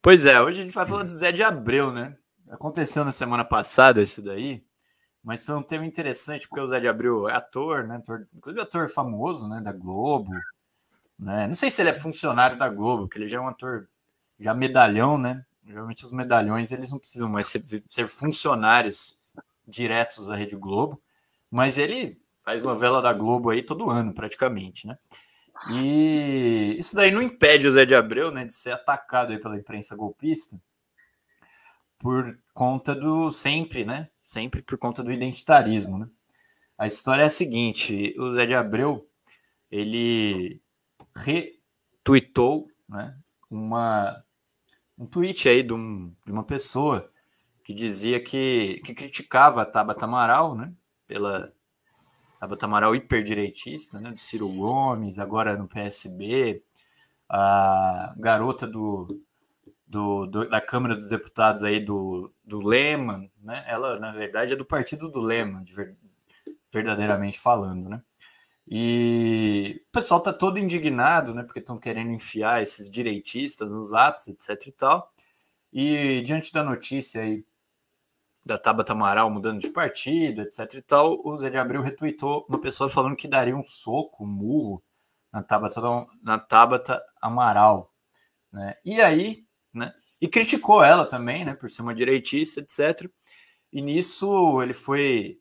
Pois é, hoje a gente vai falar do Zé de Abreu, né? Aconteceu na semana passada esse daí, mas foi um tema interessante, porque o Zé de Abreu é ator, né? Inclusive ator famoso, né? Da Globo, né? Não sei se ele é funcionário da Globo, porque ele já é um ator, já medalhão, né? Geralmente os medalhões, eles não precisam mais ser funcionários diretos da Rede Globo, mas ele faz novela da Globo aí todo ano, praticamente, né? E isso daí não impede o Zé de Abreu, né, de ser atacado aí pela imprensa golpista por conta do sempre, né? Sempre por conta do identitarismo, né? A história é a seguinte: o Zé de Abreu ele retweetou, né, um tweet aí de uma pessoa que dizia que criticava a Tabata Amaral, né? Pela Tabata Amaral hiperdireitista, né? Do Ciro Gomes, agora no PSB, a garota da Câmara dos Deputados aí do Leman, né? Ela, na verdade, é do partido do Leman, verdadeiramente falando, né? E o pessoal tá todo indignado, né? Porque estão querendo enfiar esses direitistas nos atos, etc e tal. E diante da notícia aí da Tabata Amaral mudando de partido, etc e tal, o Zé de Abreu retweetou uma pessoa falando que daria um soco, um murro na Tabata Amaral, né? E aí, né? E criticou ela também, né? Por ser uma direitista, etc. E nisso ele foi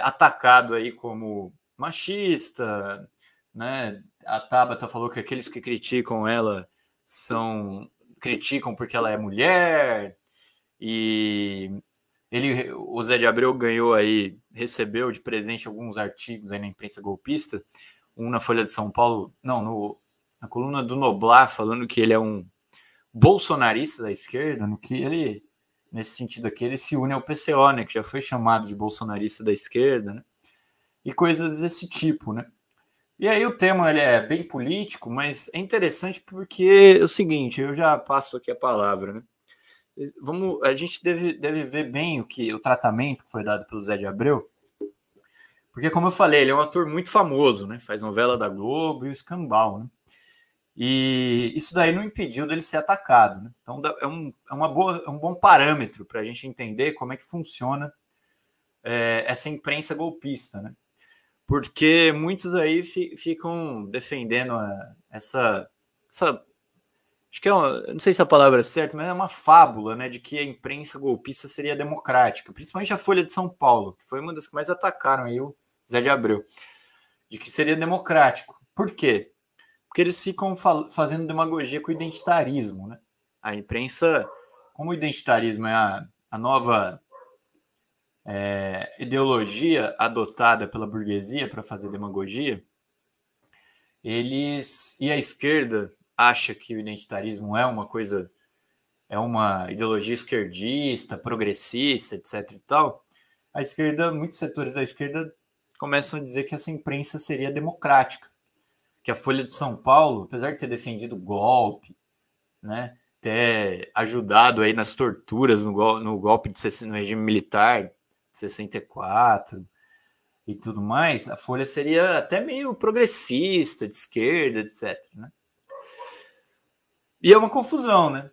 atacado aí como machista, né? A Tabata falou que aqueles que criticam ela criticam porque ela é mulher. E o Zé de Abreu recebeu de presente alguns artigos aí na imprensa golpista, um na Folha de São Paulo, não, na coluna do Noblar, falando que ele é um bolsonarista da esquerda, no que ele, nesse sentido aqui, ele se une ao PCO, né, que já foi chamado de bolsonarista da esquerda, né, e coisas desse tipo, né. E aí o tema ele é bem político, mas é interessante porque é o seguinte, eu já passo aqui a palavra, né. A gente deve ver bem o tratamento que foi dado pelo Zé de Abreu, porque, como eu falei, ele é um ator muito famoso, né? Faz novela da Globo e o Escambau, né? E isso daí não impediu dele ser atacado, né? Então é um bom parâmetro para a gente entender como é que funciona essa imprensa golpista, né? Porque muitos aí ficam defendendo essa acho que não sei se a palavra é certa, mas é uma fábula, né, de que a imprensa golpista seria democrática, principalmente a Folha de São Paulo, que foi uma das que mais atacaram aí o Zé de Abreu, de que seria democrático. Por quê? Porque eles ficam fazendo demagogia com o identitarismo, né? A imprensa, como o identitarismo é a nova ideologia adotada pela burguesia para fazer demagogia, e a esquerda acha que o identitarismo é uma ideologia esquerdista, progressista, etc e tal, a esquerda, muitos setores da esquerda começam a dizer que essa imprensa seria democrática, que a Folha de São Paulo, apesar de ter defendido o golpe, né, ter ajudado aí nas torturas no golpe no regime militar de 64 e tudo mais, a Folha seria até meio progressista, de esquerda, etc, né? E é uma confusão, né?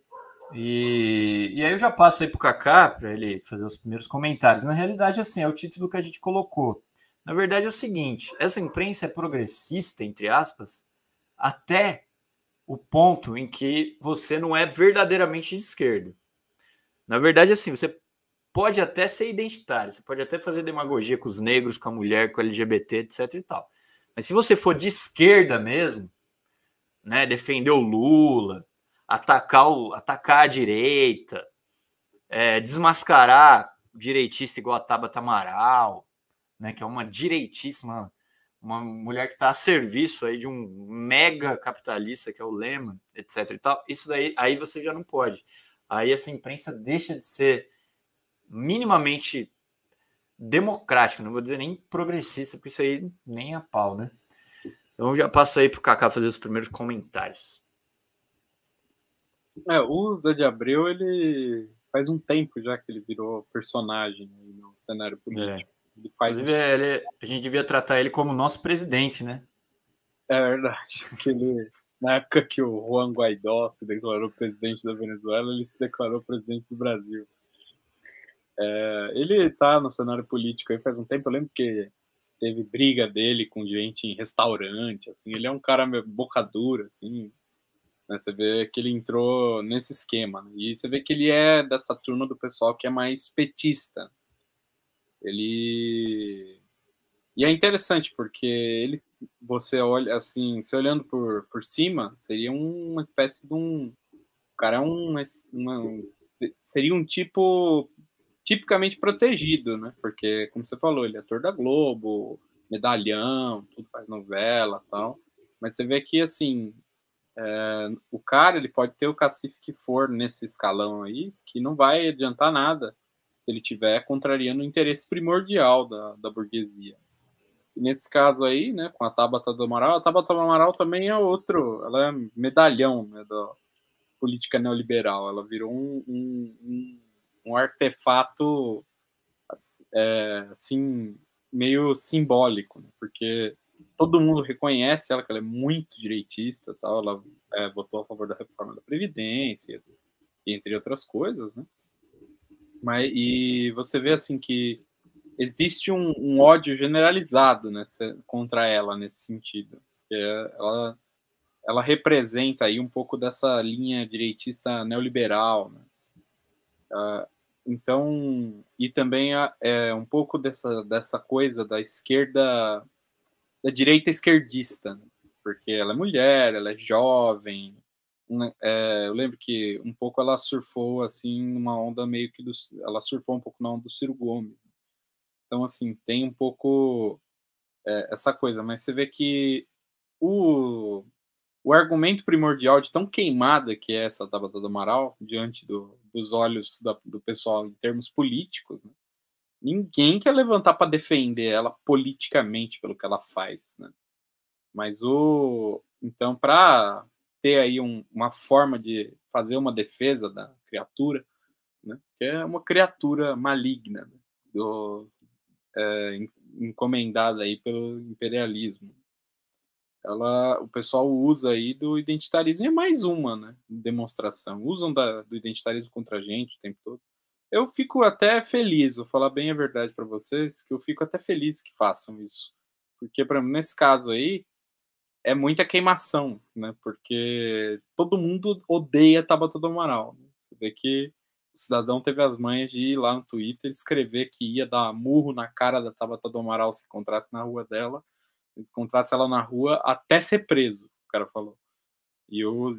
E aí eu já passo aí pro Kaká para ele fazer os primeiros comentários. Na realidade, assim, é o título que a gente colocou. Na verdade é o seguinte, essa imprensa é progressista, entre aspas, até o ponto em que você não é verdadeiramente de esquerda. Na verdade, assim, você pode até ser identitário, você pode até fazer demagogia com os negros, com a mulher, com o LGBT, etc e tal. Mas se você for de esquerda mesmo, né, defender o Lula, atacar a direita, desmascarar direitista igual a Tabata Amaral, né, que é uma direitíssima, uma mulher que está a serviço aí de um mega capitalista que é o Lehman, etc e tal, isso daí, aí você já não pode. Aí essa imprensa deixa de ser minimamente democrática, não vou dizer nem progressista, porque isso aí nem a pau, né? Então já passo aí pro Kaká fazer os primeiros comentários. O Zé de Abreu, ele faz um tempo já que ele virou personagem no cenário político. Ele faz Inclusive, a gente devia tratar ele como nosso presidente, né? É verdade, porque Na época que o Juan Guaidó se declarou presidente da Venezuela, ele se declarou presidente do Brasil. Ele tá no cenário político aí faz um tempo, eu lembro que teve briga dele com gente em restaurante, assim, ele é um cara meio boca dura, assim, né, você vê que ele entrou nesse esquema, né, e você vê que ele é dessa turma do pessoal que é mais petista. Ele e é interessante, porque você olha, assim, você olhando por cima, seria uma espécie de um o cara é seria um tipo tipicamente protegido, né? Porque, como você falou, ele é ator da Globo, medalhão, tudo faz novela, tal. Mas você vê que assim, o cara ele pode ter o cacife que for nesse escalão aí, que não vai adiantar nada se ele tiver contrariando o interesse primordial da burguesia. E nesse caso aí, né, com a Tabata do Amaral também é ela é medalhão, né, da política neoliberal. Ela virou um artefato assim, meio simbólico, né? Porque todo mundo reconhece ela, que ela é muito direitista, tal. Ela votou a favor da reforma da Previdência, entre outras coisas, né? E você vê assim que existe um ódio generalizado contra ela nesse sentido. Ela representa aí um pouco dessa linha direitista neoliberal, né? Então, e também um pouco dessa coisa da esquerda, da direita esquerdista, né? Porque ela é mulher, ela é jovem. Eu lembro que um pouco ela surfou assim numa onda meio que ela surfou um pouco na onda do Ciro Gomes. Então, assim, tem um pouco essa coisa, mas você vê que o, o argumento primordial de tão queimada que é essa Tabata do Amaral, diante dos olhos do pessoal em termos políticos, né? Ninguém quer levantar para defender ela politicamente pelo que ela faz, né? Mas então, para ter aí uma forma de fazer uma defesa da criatura, né? Que é uma criatura maligna, né? Encomendada aí pelo imperialismo. O pessoal usa aí do identitarismo, e é mais uma, né, demonstração. Usam do identitarismo contra a gente o tempo todo. Eu fico até feliz, vou falar bem a verdade para vocês, que eu fico até feliz que façam isso. Porque, para mim, nesse caso aí, é muita queimação, né? Porque todo mundo odeia Tabata do Amaral. Né? Você vê que o cidadão teve as manhas de ir lá no Twitter escrever que ia dar murro na cara da Tabata do Amaral se encontrasse na rua dela, se encontrasse ela na rua até ser preso, o cara falou. E o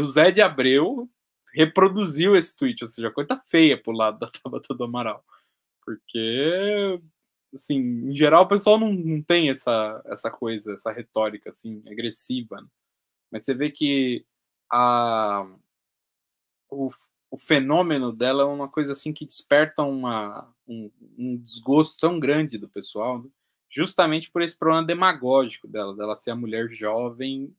Zé de Abreu reproduziu esse tweet, ou seja, a coisa tá feia pro lado da Tabata do Amaral. Porque, assim, em geral o pessoal não tem essa coisa, essa retórica, assim, agressiva. Né? Mas você vê que a, o, o fenômeno dela é uma coisa, assim, que desperta um desgosto tão grande do pessoal, né? Justamente por esse problema demagógico dela ser a mulher jovem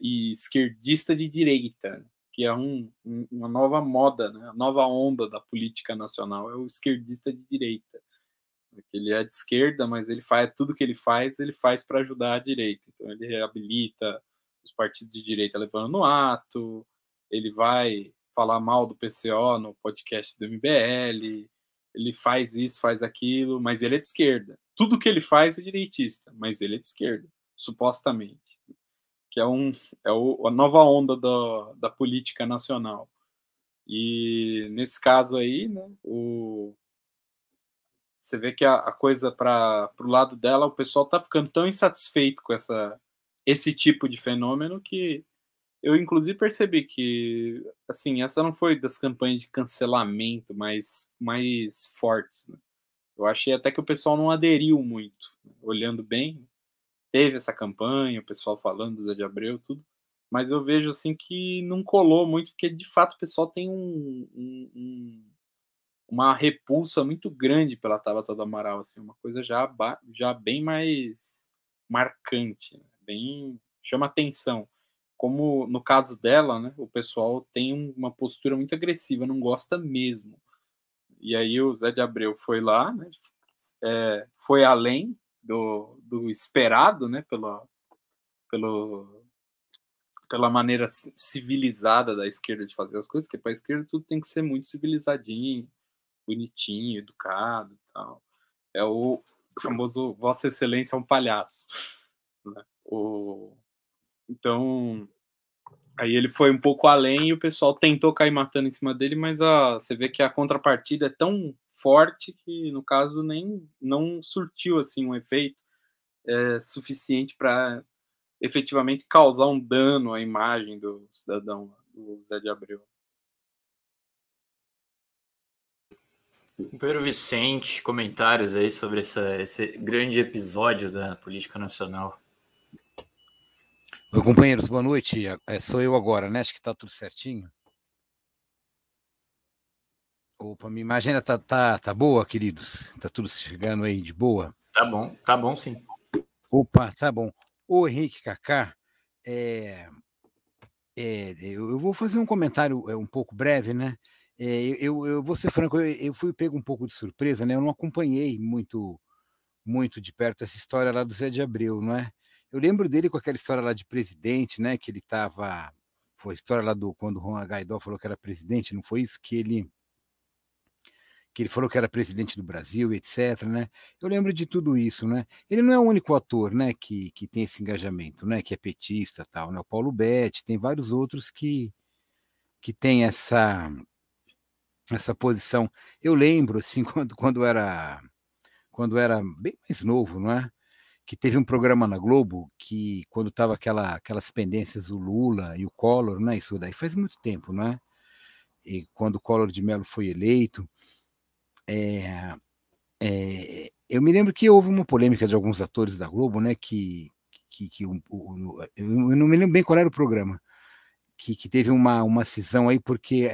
e esquerdista de direita, que é uma nova moda, né? A nova onda da política nacional é o esquerdista de direita. Ele é de esquerda, mas ele faz tudo que ele faz para ajudar a direita. Então ele reabilita os partidos de direita levando no ato, ele vai falar mal do PCO no podcast do MBL, ele faz isso, faz aquilo, mas ele é de esquerda. Tudo que ele faz é direitista, mas ele é de esquerda, supostamente. Que a nova onda da política nacional. E nesse caso aí, né, você vê que a coisa para o lado dela, o pessoal tá ficando tão insatisfeito com esse tipo de fenômeno que eu, inclusive, percebi que, assim, essa não foi das campanhas de cancelamento mais fortes, né? Eu achei até que o pessoal não aderiu muito. Né? Olhando bem, teve essa campanha, o pessoal falando do Zé de Abreu, tudo, mas eu vejo, assim, que não colou muito, porque, de fato, o pessoal tem uma repulsa muito grande pela Tabata do Amaral, assim, uma coisa já bem mais marcante, né? Bem chama atenção. Como no caso dela, né, o pessoal tem uma postura muito agressiva, não gosta mesmo. E aí o Zé de Abreu foi lá, né, foi além do esperado, né, pelo pela maneira civilizada da esquerda de fazer as coisas, que para a esquerda tudo tem que ser muito civilizadinho, bonitinho, educado e tal. É o famoso Vossa Excelência é um palhaço, né? Então, aí ele foi um pouco além e o pessoal tentou cair matando em cima dele, mas você vê que a contrapartida é tão forte que, no caso, nem não surtiu assim um efeito suficiente para efetivamente causar um dano à imagem do cidadão, do Zé de Abreu. Pedro Vicente, comentários aí sobre esse grande episódio da política nacional. Oi, companheiros, boa noite. Sou eu agora, né? Acho que está tudo certinho. Opa, minha imagem tá boa, queridos? Tá tudo chegando aí de boa? Tá bom sim. Opa, tá bom. Ô, Henrique Kaká, eu vou fazer um comentário um pouco breve, né? Eu vou ser franco, eu fui pego um pouco de surpresa, né? Eu não acompanhei muito de perto essa história lá do Zé de Abreu, não é? Eu lembro dele com aquela história lá de presidente, né? Que ele estava. Foi a história lá do quando o Juan Guaidó falou que era presidente, não foi isso? Que ele falou que era presidente do Brasil, etc, né? Eu lembro de tudo isso, né? Ele não é o único ator, né, que tem esse engajamento, né, que é petista, tal, né? O Paulo Betti, tem vários outros que tem essa posição. Eu lembro assim quando era bem mais novo, não é? Que teve um programa na Globo que quando estava aquelas pendências do Lula e o Collor, né? Isso daí faz muito tempo, não é? E quando o Collor de Mello foi eleito, eu me lembro que houve uma polêmica de alguns atores da Globo, né? Eu não me lembro bem qual era o programa, que teve uma cisão aí, porque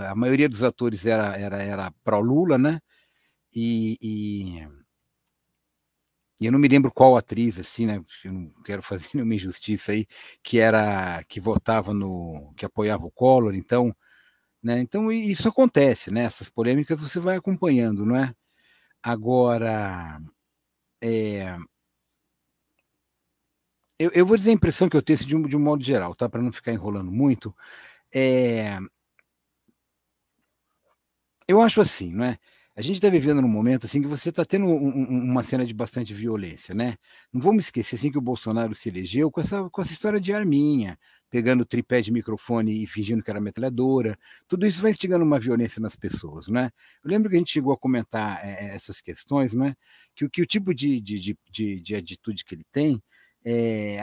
a maioria dos atores era pró-Lula, né? E eu não me lembro qual atriz, assim, né? Eu não quero fazer nenhuma injustiça aí, que votava que apoiava o Collor, então, né? Então isso acontece, né? Essas polêmicas você vai acompanhando, não é? Agora, eu vou dizer a impressão que eu tenho de um modo geral, tá? Para não ficar enrolando muito. Eu acho assim, não é? A gente está vivendo num momento assim que você está tendo uma cena de bastante violência, né? Não vamos esquecer assim que o Bolsonaro se elegeu com essa história de arminha, pegando tripé de microfone e fingindo que era metralhadora. Tudo isso vai instigando uma violência nas pessoas, né? Eu lembro que a gente chegou a comentar essas questões, né? Que o tipo de atitude que ele tem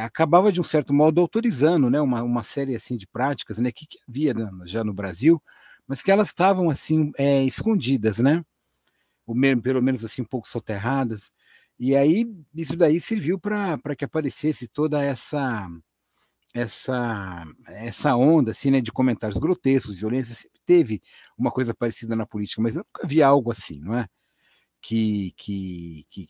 acabava de um certo modo autorizando, né? Uma série assim de práticas, né? Que havia já no Brasil, mas que elas estavam assim escondidas, né? Pelo menos assim um pouco soterradas. E aí isso daí serviu para que aparecesse toda essa onda assim, né, de comentários grotescos, violência. Sempre teve uma coisa parecida na política, mas eu nunca vi algo assim, não é? Que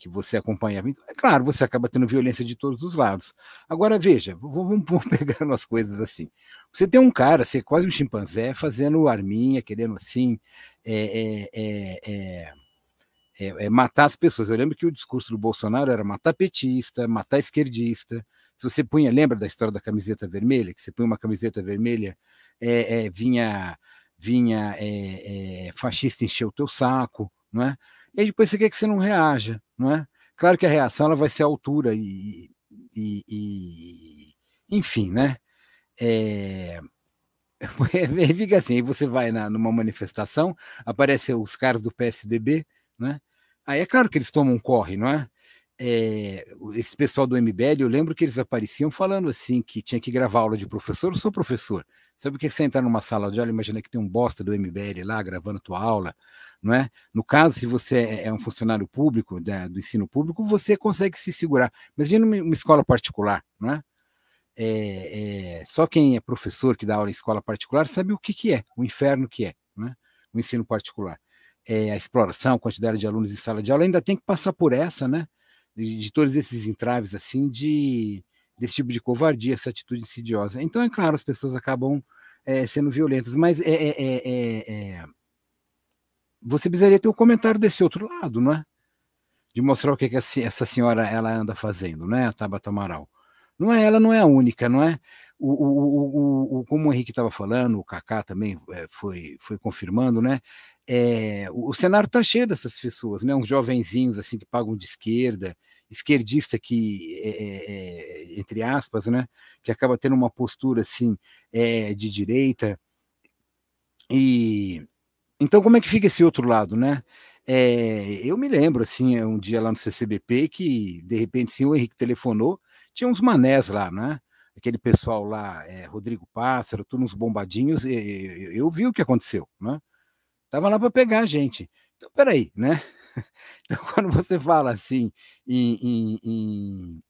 você acompanhava. Então, é claro, você acaba tendo violência de todos os lados. Agora, veja, vamos pegando as coisas assim. Você tem um cara, você é quase um chimpanzé, fazendo arminha, querendo assim matar as pessoas. Eu lembro que o discurso do Bolsonaro era matar petista, matar esquerdista. Se você punha, lembra da história da camiseta vermelha? Que você punha uma camiseta vermelha, vinha fascista encher o teu saco, não é? E aí depois você quer que você não reaja, não é? Claro que a reação ela vai ser à altura enfim, né? Fica assim, aí você vai numa manifestação, aparecem os caras do PSDB, né? Aí é claro que eles tomam um corre, não é? Esse pessoal do MBL, eu lembro que eles apareciam falando assim, que tinha que gravar aula de professor. Eu sou professor. Sabe o que você entrar numa sala de aula, imagina que tem um bosta do MBL lá gravando tua aula, não é? No caso, se você é um funcionário público, do ensino público, você consegue se segurar. Imagina uma escola particular, não é? Só quem é professor que dá aula em escola particular sabe o que é, o inferno que é, né? O ensino particular. A exploração, a quantidade de alunos em sala de aula, ainda tem que passar por essa, né? De todos esses entraves, assim, desse tipo de covardia, essa atitude insidiosa. Então, é claro, as pessoas acabam sendo violentas, mas você precisaria ter um comentário desse outro lado, não é? De mostrar o que essa senhora ela anda fazendo, né? A Tabata Amaral. Não é, ela não é a única, não é? Como o Henrique estava falando, o Kaká também foi confirmando, né? O cenário está cheio dessas pessoas, né? Uns jovenzinhos assim que pagam de esquerda, esquerdista que, entre aspas, né? Que acaba tendo uma postura assim de direita. E então como é que fica esse outro lado, né? Eu me lembro assim, um dia lá no CCBP que de repente sim, o Henrique telefonou, tinha uns manés lá, né? Aquele pessoal lá, Rodrigo Pássaro, tudo uns bombadinhos, eu vi o que aconteceu, né? Tava lá para pegar a gente. Então, peraí, né? Então, quando você fala assim em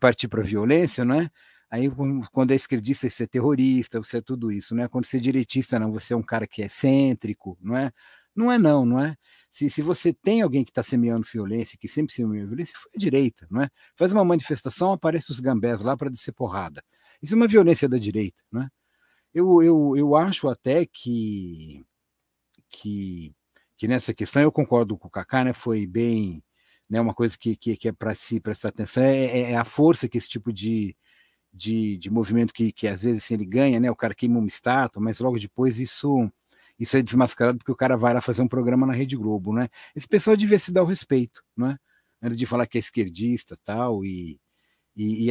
partir para a violência, né? Aí, quando é esquerdista, você é terrorista, você é tudo isso, né? Quando você é direitista, não, você é um cara que é excêntrico, não é? Não é não, não é? Se você tem alguém que está semeando violência, que sempre semeou violência, foi a direita, não é? Faz uma manifestação, aparece os gambés lá para descer porrada. Isso é uma violência da direita, não é? Eu acho até que nessa questão eu concordo com o Kaká, né? Foi bem, né? Uma coisa que é para se prestar atenção é a força que esse tipo de movimento que às vezes assim, ele ganha, né? O cara queima uma estátua, mas logo depois isso é desmascarado porque o cara vai lá fazer um programa na Rede Globo, né? Esse pessoal devia se dar o respeito, né? Antes de falar que é esquerdista tal, e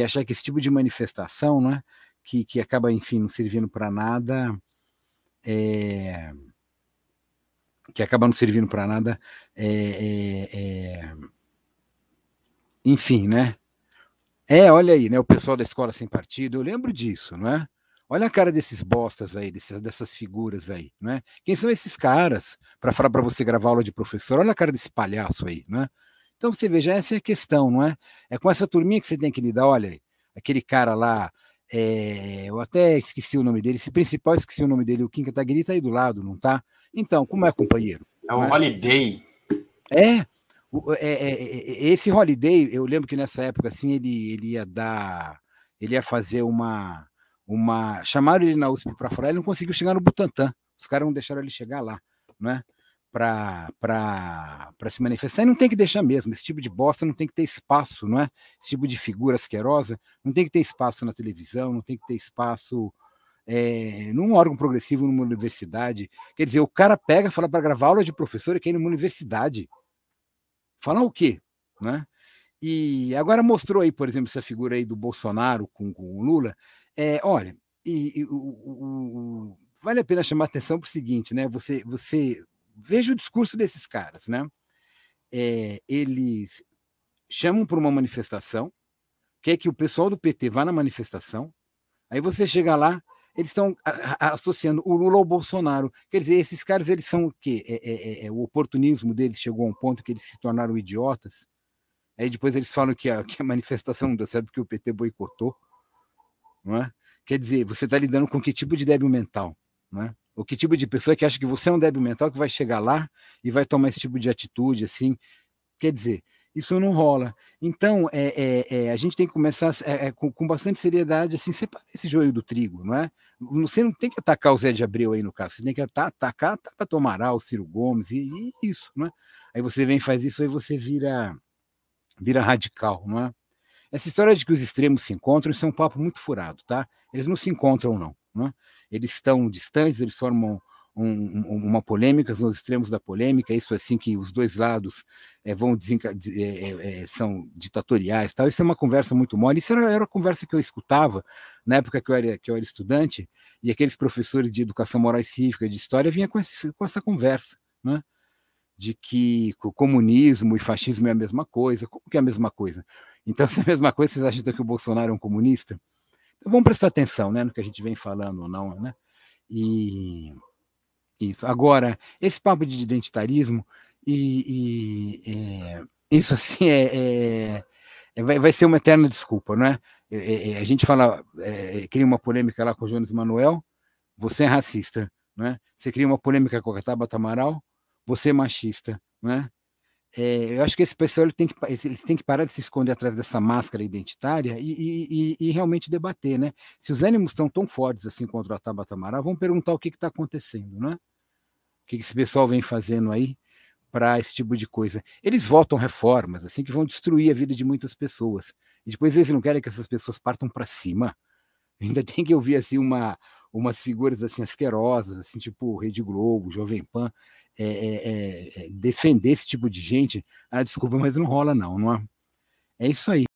achar que esse tipo de manifestação, né? Que acaba, enfim, não servindo para nada, que acaba não servindo para nada, enfim, né? Olha aí, né? O pessoal da Escola Sem Partido, eu lembro disso, não é? Olha a cara desses bostas aí, dessas figuras aí, né? Quem são esses caras para falar para você gravar aula de professor? Olha a cara desse palhaço aí, né? Então você veja, essa é a questão, não é? É com essa turminha que você tem que lidar. Olha, aquele cara lá, eu até esqueci o nome dele, esse principal esqueci o nome dele, o Kim Kataguiri tá aí do lado, não tá? Então, como é, companheiro? É o Holiday. Esse Holiday, eu lembro que nessa época assim ele ia fazer chamaram ele na USP para fora, ele não conseguiu chegar no Butantã, os caras não deixaram ele chegar lá, né? Para se manifestar, e não tem que deixar mesmo, esse tipo de bosta não tem que ter espaço, não é? Esse tipo de figura asquerosa não tem que ter espaço na televisão, não tem que ter espaço num órgão progressivo, numa universidade. Quer dizer, o cara pega, fala para gravar aula de professor e quer ir numa universidade. Falar o quê? Né? E agora mostrou aí, por exemplo, essa figura aí do Bolsonaro com o Lula. Olha, vale a pena chamar atenção para o seguinte, né? Você veja o discurso desses caras, né? Eles chamam para uma manifestação, quer que o pessoal do PT vá na manifestação, aí você chega lá, eles estão associando o Lula ao Bolsonaro. Quer dizer, esses caras, eles são o quê? O oportunismo deles chegou a um ponto que eles se tornaram idiotas. Aí depois eles falam que a manifestação não deu certo porque o PT boicotou. Não é? Quer dizer, você está lidando com que tipo de débil mental? Não é? Ou que tipo de pessoa que acha que você é um débil mental que vai chegar lá e vai tomar esse tipo de atitude, assim? Quer dizer, isso não rola. Então, a gente tem que começar com bastante seriedade, assim, separar esse joio do trigo, não é? Você não tem que atacar o Zé de Abreu aí no caso, você tem que atacar Tabata Amaral, o Ciro Gomes e isso, não é? Aí você vem, faz isso, aí você vira radical, não é? Essa história de que os extremos se encontram, isso é um papo muito furado, tá? Eles não se encontram, não é? Eles estão distantes, eles formam uma polêmica, nos extremos da polêmica, isso assim que os dois lados são ditatoriais, tal. Isso é uma conversa muito mole. Isso era a conversa que eu escutava na época que eu era estudante, e aqueles professores de educação moral e cívica, de história, vinham com essa conversa, né? De que o comunismo e fascismo é a mesma coisa. Como que é a mesma coisa? Então, se é a mesma coisa, vocês acham que o Bolsonaro é um comunista? Então, vamos prestar atenção, né, no que a gente vem falando ou não, né? E isso. Agora, esse papo de identitarismo, isso assim vai ser uma eterna desculpa, não é? A gente fala, cria uma polêmica lá com o Jones Manuel, você é racista, não é? Você cria uma polêmica com a Tabata Amaral, você é machista, não é? Eu acho que esse pessoal eles têm que parar de se esconder atrás dessa máscara identitária e realmente debater, né? Se os ânimos estão tão fortes assim contra a Tabata Amaral, vamos perguntar o que está acontecendo, né? O que esse pessoal vem fazendo aí para esse tipo de coisa. Eles votam reformas assim que vão destruir a vida de muitas pessoas. E depois eles não querem que essas pessoas partam para cima. Ainda tem que ouvir assim umas figuras assim asquerosas, assim, tipo Rede Globo, Jovem Pan, defender esse tipo de gente. Ah, desculpa, mas não rola não, não é? É isso aí.